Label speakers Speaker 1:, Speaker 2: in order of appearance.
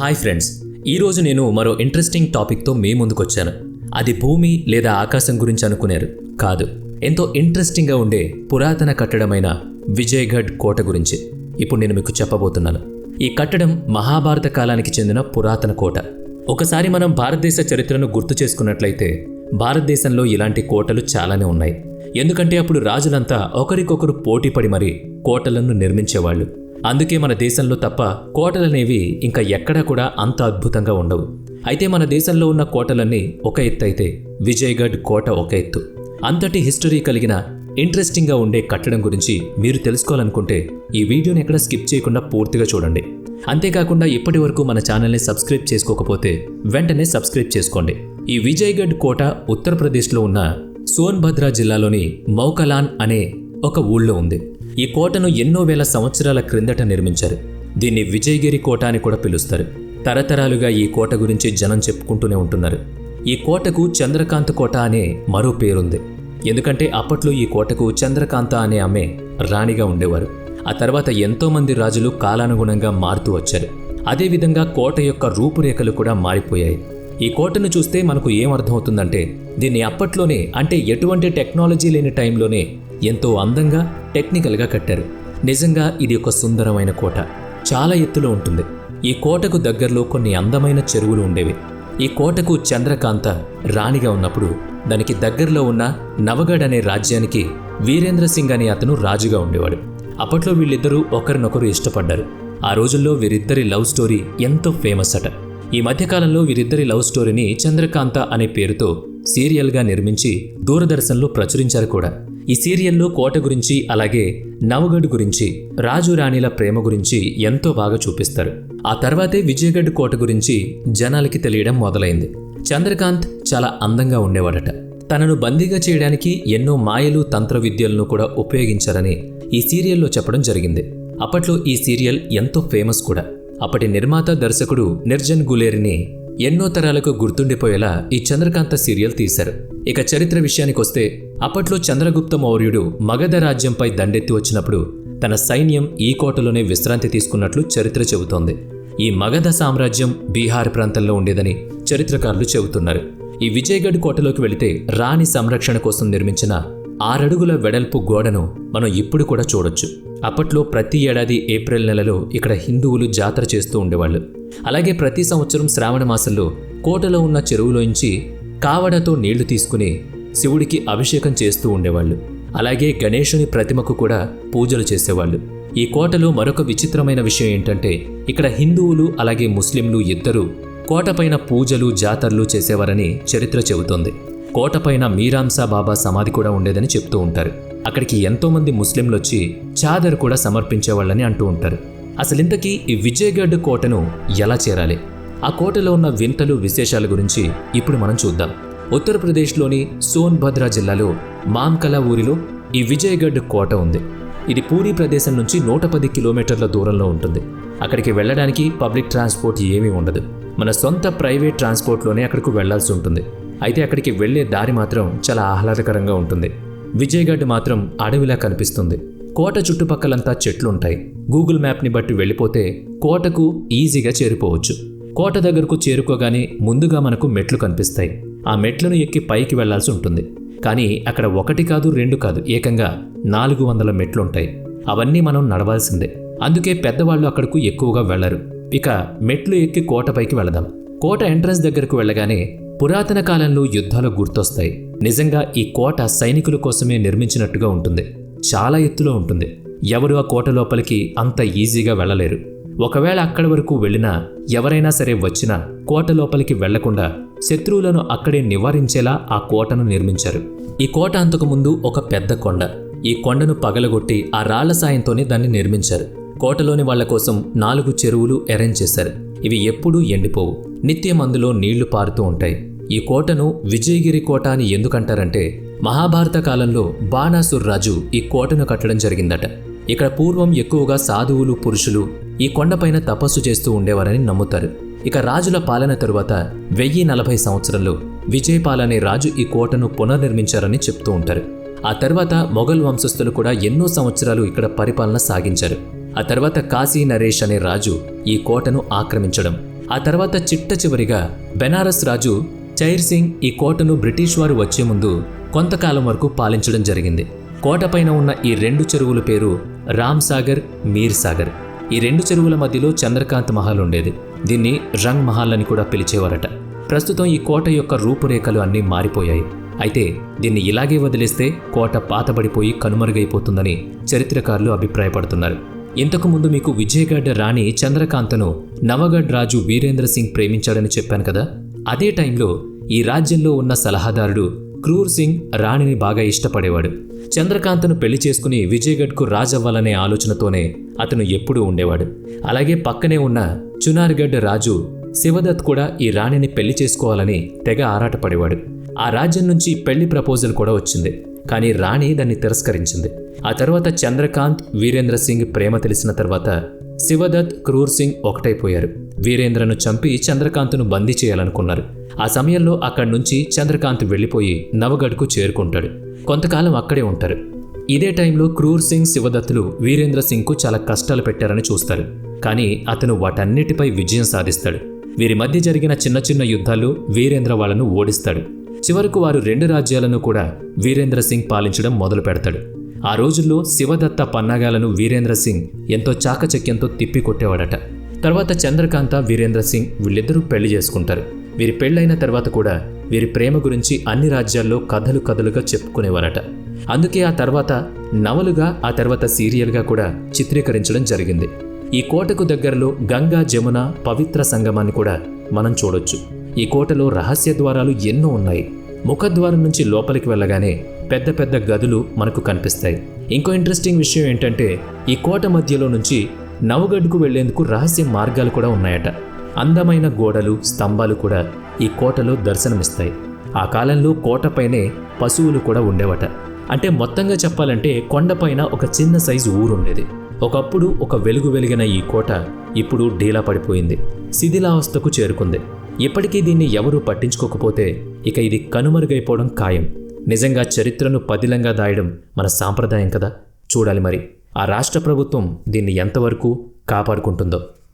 Speaker 1: Hi friends, ఈరోజు నేను మరో ఇంట్రెస్టింగ్ టాపిక్తో మీ ముందుకొచ్చాను. అది భూమి లేదా ఆకాశం గురించి అనుకునేరు కాదు, ఎంతో ఇంట్రెస్టింగ్గా ఉండే పురాతన కట్టడమైన విజయగఢ్ కోట గురించి ఇప్పుడు నేను మీకు చెప్పబోతున్నాను. ఈ కట్టడం మహాభారత కాలానికి చెందిన పురాతన కోట. ఒకసారి మనం భారతదేశ చరిత్రను గుర్తు చేసుకున్నట్లయితే భారతదేశంలో ఇలాంటి కోటలు చాలానే ఉన్నాయి. ఎందుకంటే అప్పుడు రాజులంతా ఒకరికొకరు పోటీపడి మరీ కోటలను నిర్మించేవాళ్ళు. అందుకే మన దేశంలో తప్ప కోటలనేవి ఇంకా ఎక్కడా కూడా అంత అద్భుతంగా ఉండవు. అయితే మన దేశంలో ఉన్న కోటలన్నీ ఒక ఎత్తు అయితే విజయగఢ్ కోట ఒక ఎత్తు. అంతటి హిస్టరీ కలిగిన ఇంట్రెస్టింగ్గా ఉండే కట్టడం గురించి మీరు తెలుసుకోవాలనుకుంటే ఈ వీడియోని ఎక్కడ స్కిప్ చేయకుండా పూర్తిగా చూడండి. అంతేకాకుండా ఇప్పటి వరకు మన ఛానల్ని సబ్స్క్రైబ్ చేసుకోకపోతే వెంటనే సబ్స్క్రైబ్ చేసుకోండి. ఈ విజయగఢ్ కోట ఉత్తరప్రదేశ్లో ఉన్న సోన్భద్ర జిల్లాలోని మౌకలాన్ అనే ఒక ఊళ్ళో ఉంది. ఈ కోటను ఎన్నో వేల సంవత్సరాల క్రిందట నిర్మించారు. దీన్ని విజయగిరి కోట అని కూడా పిలుస్తారు. తరతరాలుగా ఈ కోట గురించి జనం చెప్పుకుంటూనే ఉంటున్నారు. ఈ కోటకు చంద్రకాంత కోట అనే మరో పేరుంది. ఎందుకంటే అప్పట్లో ఈ కోటకు చంద్రకాంత అనే ఆమె రాణిగా ఉండేవారు. ఆ తర్వాత ఎంతోమంది రాజులు కాలానుగుణంగా మారుతూ వచ్చారు. అదేవిధంగా కోట యొక్క రూపురేఖలు కూడా మారిపోయాయి. ఈ కోటను చూస్తే మనకు ఏమర్థమవుతుందంటే దీన్ని అప్పట్లోనే, అంటే ఎటువంటి టెక్నాలజీ లేని టైంలోనే ఎంతో అందంగా టెక్నికల్గా కట్టారు. నిజంగా ఇది ఒక సుందరమైన కోట. చాలా ఎత్తులో ఉంటుంది. ఈ కోటకు దగ్గరలో కొన్ని అందమైన చెరువులు ఉండేవి. ఈ కోటకు చంద్రకాంత రాణిగా ఉన్నప్పుడు దానికి దగ్గరలో ఉన్న నవగఢ్ అనే రాజ్యానికి వీరేంద్ర సింగ్ అనే అతను రాజుగా ఉండేవాడు. అప్పట్లో వీళ్ళిద్దరూ ఒకరినొకరు ఇష్టపడ్డారు. ఆ రోజుల్లో వీరిద్దరి లవ్ స్టోరీ ఎంతో ఫేమస్ అట. ఈ మధ్యకాలంలో వీరిద్దరి లవ్ స్టోరీని చంద్రకాంత అనే పేరుతో సీరియల్గా నిర్మించి దూరదర్శన్లో ప్రచురించారు కూడా. ఈ సీరియల్లో కోట గురించి, అలాగే నవగఢ్ గురించి, రాజు రాణిల ప్రేమ గురించి ఎంతో బాగా చూపిస్తారు. ఆ తర్వాతే విజయగఢ్ కోట గురించి జనాలకి తెలియడం మొదలైంది. చంద్రకాంత్ చాలా అందంగా ఉండేవాడట. తనను బందీగా చేయడానికి ఎన్నో మాయలు, తంత్ర విద్యలను కూడా ఉపయోగించారని ఈ సీరియల్లో చెప్పడం జరిగింది. అప్పట్లో ఈ సీరియల్ ఎంతో ఫేమస్ కూడా. అప్పటి నిర్మాత, దర్శకుడు నిర్జన్ గులేరిని ఎన్నో తరాలకు గుర్తుండిపోయేలా ఈ చంద్రకాంత సీరియల్ తీశారు. ఇక చరిత్ర విషయానికి వస్తే అప్పట్లో చంద్రగుప్త మౌర్యుడు మగధ రాజ్యంపై దండెత్తి వచ్చినప్పుడు తన సైన్యం ఈ కోటలోనే విశ్రాంతి తీసుకున్నట్లు చరిత్ర చెబుతోంది. ఈ మగధ సామ్రాజ్యం బీహార్ ప్రాంతంలో ఉండేదని చరిత్రకారులు చెబుతున్నారు. ఈ విజయగఢ్ కోటలోకి వెళితే రాణి సంరక్షణ కోసం నిర్మించిన 6 అడుగుల వెడల్పు గోడను మనం ఇప్పుడు కూడా చూడొచ్చు. అప్పట్లో ప్రతి ఏడాది ఏప్రిల్ నెలలో ఇక్కడ హిందువులు జాతర చేస్తూ ఉండేవాళ్ళు. అలాగే ప్రతి సంవత్సరం శ్రావణ మాసంలో కోటలో ఉన్న చెరువులోంచి కావడతో నీళ్లు తీసుకుని శివుడికి అభిషేకం చేస్తూ ఉండేవాళ్ళు. అలాగే గణేశుని ప్రతిమకు కూడా పూజలు చేసేవాళ్ళు. ఈ కోటలో మరొక విచిత్రమైన విషయం ఏంటంటే ఇక్కడ హిందువులు అలాగే ముస్లింలు ఇద్దరూ కోటపైన పూజలు, జాతరలు చేసేవారని చరిత్ర చెబుతోంది. కోటపైన మీరాంసా బాబా సమాధి కూడా ఉండేదని చెప్తూ ఉంటారు. అక్కడికి ఎంతోమంది ముస్లింలు వచ్చి చాదర్ కూడా సమర్పించేవాళ్ళని అంటూ ఉంటారు. అసలింతకీ ఈ విజయగఢ్ కోటను ఎలా చేరాలి, ఆ కోటలో ఉన్న వింతలు, విశేషాల గురించి ఇప్పుడు మనం చూద్దాం. ఉత్తరప్రదేశ్లోని సోన్భద్ర జిల్లాలో మామ్కలా ఊరిలో ఈ విజయగఢ్ కోట ఉంది. ఇది పూరీ ప్రదేశం నుంచి 110 కిలోమీటర్ల దూరంలో ఉంటుంది. అక్కడికి వెళ్ళడానికి పబ్లిక్ ట్రాన్స్పోర్ట్ ఏమీ ఉండదు. మన సొంత ప్రైవేట్ ట్రాన్స్పోర్ట్లోనే అక్కడికి వెళ్లాల్సి ఉంటుంది. అయితే అక్కడికి వెళ్లే దారి మాత్రం చాలా ఆహ్లాదకరంగా ఉంటుంది. విజయగఢ్ మాత్రం అడవిలా కనిపిస్తుంది. కోట చుట్టుపక్కలంతా చెట్లుంటాయి. గూగుల్ మ్యాప్ని బట్టి వెళ్ళిపోతే కోటకు ఈజీగా చేరిపోవచ్చు. కోట దగ్గరకు చేరుకోగానే ముందుగా మనకు మెట్లు కనిపిస్తాయి. ఆ మెట్లను ఎక్కి పైకి వెళ్లాల్సి ఉంటుంది. కానీ అక్కడ 1 కాదు 2 కాదు, ఏకంగా 400 మెట్లుంటాయి. అవన్నీ మనం నడవాల్సిందే. అందుకే పెద్దవాళ్ళు అక్కడకు ఎక్కువగా వెళ్లరు. ఇక మెట్లు ఎక్కి కోటపైకి వెళదాం. కోట ఎంట్రన్స్ దగ్గరకు వెళ్ళగానే పురాతన కాలంలో యుద్ధాలు గుర్తొస్తాయి. నిజంగా ఈ కోట సైనికుల కోసమే నిర్మించినట్టుగా ఉంటుంది. చాలా ఎత్తులో ఉంటుంది. ఎవరు ఆ కోట లోపలికి అంత ఈజీగా వెళ్ళలేరు. ఒకవేళ అక్కడి వరకు వెళ్ళినా, ఎవరైనా సరే వచ్చినా కోట లోపలికి వెళ్లకుండా శత్రువులను అక్కడే నివారించేలా ఆ కోటను నిర్మించారు. ఈ కోట అంతకుముందు ఒక పెద్ద కొండ. ఈ కొండను పగలగొట్టి ఆ రాళ్ల సాయంతోనే దాన్ని నిర్మించారు. కోటలోని వాళ్ల కోసం 4 చెరువులు అరేంజ్ చేశారు. ఇవి ఎప్పుడూ ఎండిపోవు. నిత్యం అందులో నీళ్లు పారుతూ ఉంటాయి. ఈ కోటను విజయగిరి కోట అని ఎందుకంటారంటే మహాభారత కాలంలో బాణాసుర్ రాజు ఈ కోటను కట్టడం జరిగిందట. ఇక్కడ పూర్వం ఎక్కువగా సాధువులు, పురుషులు ఈ కొండపైన తపస్సు చేస్తూ ఉండేవారని నమ్ముతారు. ఇక రాజుల పాలన తరువాత 1040 సంవత్సరంలో విజయపాల్ అనే రాజు ఈ కోటను పునర్నిర్మించారని చెప్తూ ఉంటారు. ఆ తర్వాత మొఘల్ వంశస్థులు కూడా ఎన్నో సంవత్సరాలు ఇక్కడ పరిపాలన సాగించారు. ఆ తర్వాత కాశీ నరేష్ అనే రాజు ఈ కోటను ఆక్రమించడం, ఆ తర్వాత చిట్ట చివరిగా బెనారస్ రాజు చైర్ సింగ్ ఈ కోటను బ్రిటిష్ వారు వచ్చే ముందు కొంతకాలం వరకు పాలించడం జరిగింది. కోటపైన ఉన్న ఈ 2 చెరువుల పేరు రామ్ సాగర్, మీర్ సాగర్. ఈ 2 చెరువుల మధ్యలో చంద్రకాంత్ మహల్ ఉండేది. దీన్ని రంగ్ మహల్ అని కూడా పిలిచేవారట. ప్రస్తుతం ఈ కోట యొక్క రూపురేఖలు అన్నీ మారిపోయాయి. అయితే దీన్ని ఇలాగే వదిలేస్తే కోట పాతబడిపోయి కనుమరుగైపోతుందని చరిత్రకారులు అభిప్రాయపడుతున్నారు. ఇంతకుముందు మీకు విజయగఢ్ రాణి చంద్రకాంతను నవగఢ్ రాజు వీరేంద్ర సింగ్ ప్రేమించాడని చెప్పాను కదా. అదే టైంలో ఈ రాజ్యంలో ఉన్న సలహాదారుడు క్రూర్ సింగ్ రాణిని బాగా ఇష్టపడేవాడు. చంద్రకాంతను పెళ్లి చేసుకుని విజయగఢ్కు రాజవ్వాలనే ఆలోచనతోనే అతను ఎప్పుడూ ఉండేవాడు. అలాగే పక్కనే ఉన్న చునార్గఢ్ రాజు శివదత్ కూడా ఈ రాణిని పెళ్లి చేసుకోవాలని తెగ ఆరాటపడేవాడు. ఆ రాజ్యం నుంచి పెళ్లి ప్రపోజల్ కూడా వచ్చింది. కానీ రాణి దాన్ని తిరస్కరించింది. ఆ తర్వాత చంద్రకాంత్, వీరేంద్ర సింగ్ ప్రేమ తెలిసిన తర్వాత శివదత్, క్రూర్ సింగ్ ఒకటైపోయారు. వీరేంద్రను చంపి చంద్రకాంత్ను బందీ చేయాలనుకున్నారు. ఆ సమయంలో అక్కడి నుంచి చంద్రకాంత్ వెళ్లిపోయి నవగఢ్కు చేరుకుంటాడు. కొంతకాలం అక్కడే ఉంటారు. ఇదే టైంలో క్రూర్ సింగ్, శివదత్తులు వీరేంద్ర సింగ్కు చాలా కష్టాలు పెట్టారని చూస్తారు. కానీ అతను వాటన్నిటిపై విజయం సాధిస్తాడు. వీరి మధ్య జరిగిన చిన్న చిన్న యుద్ధాల్లో వీరేంద్ర వాళ్లను ఓడిస్తాడు. చివరకు వారు 2 రాజ్యాలను కూడా వీరేంద్ర సింగ్ పాలించడం మొదలు పెడతాడు. ఆ రోజుల్లో శివదత్త పన్నాగాలను వీరేంద్ర సింగ్ ఎంతో చాకచక్యంతో తిప్పికొట్టేవాడట. తర్వాత చంద్రకాంత, వీరేంద్ర సింగ్ వీళ్ళిద్దరూ పెళ్లి చేసుకుంటారు. వీరి పెళ్ళైన తర్వాత కూడా వీరి ప్రేమ గురించి అన్ని రాజ్యాల్లో కథలు కథలుగా చెప్పుకునేవారట. అందుకే ఆ తర్వాత నవలుగా, ఆ తర్వాత సీరియల్గా కూడా చిత్రీకరించడం జరిగింది. ఈ కోటకు దగ్గరలో గంగా, జమున పవిత్ర సంగమాన్ని కూడా మనం చూడొచ్చు. ఈ కోటలో రహస్య ద్వారాలు ఎన్నో ఉన్నాయి. ముఖద్వారం నుంచి లోపలికి వెళ్ళగానే పెద్ద పెద్ద గదులు మనకు కనిపిస్తాయి. ఇంకో ఇంట్రెస్టింగ్ విషయం ఏంటంటే ఈ కోట మధ్యలో నుంచి నవగఢ్కు వెళ్లేందుకు రహస్య మార్గాలు కూడా ఉన్నాయట. అందమైన గోడలు, స్తంభాలు కూడా ఈ కోటలో దర్శనమిస్తాయి. ఆ కాలంలో కోటపైనే పశువులు కూడా ఉండేవట. అంటే మొత్తంగా చెప్పాలంటే కొండపైన ఒక చిన్న సైజు ఊరుండేది. ఒకప్పుడు ఒక వెలుగు వెలిగిన ఈ కోట ఇప్పుడు డీలా పడిపోయింది, శిథిలావస్థకు చేరుకుంది. ఇప్పటికీ దీన్ని ఎవరూ పట్టించుకోకపోతే ఇక ఇది కనుమరుగైపోవడం ఖాయం. నిజంగా చరిత్రను పదిలంగా దాయడం మన సాంప్రదాయం కదా. చూడాలి మరి ఆ రాష్ట్ర ప్రభుత్వం దీన్ని ఎంతవరకు కాపాడుకుంటుందో.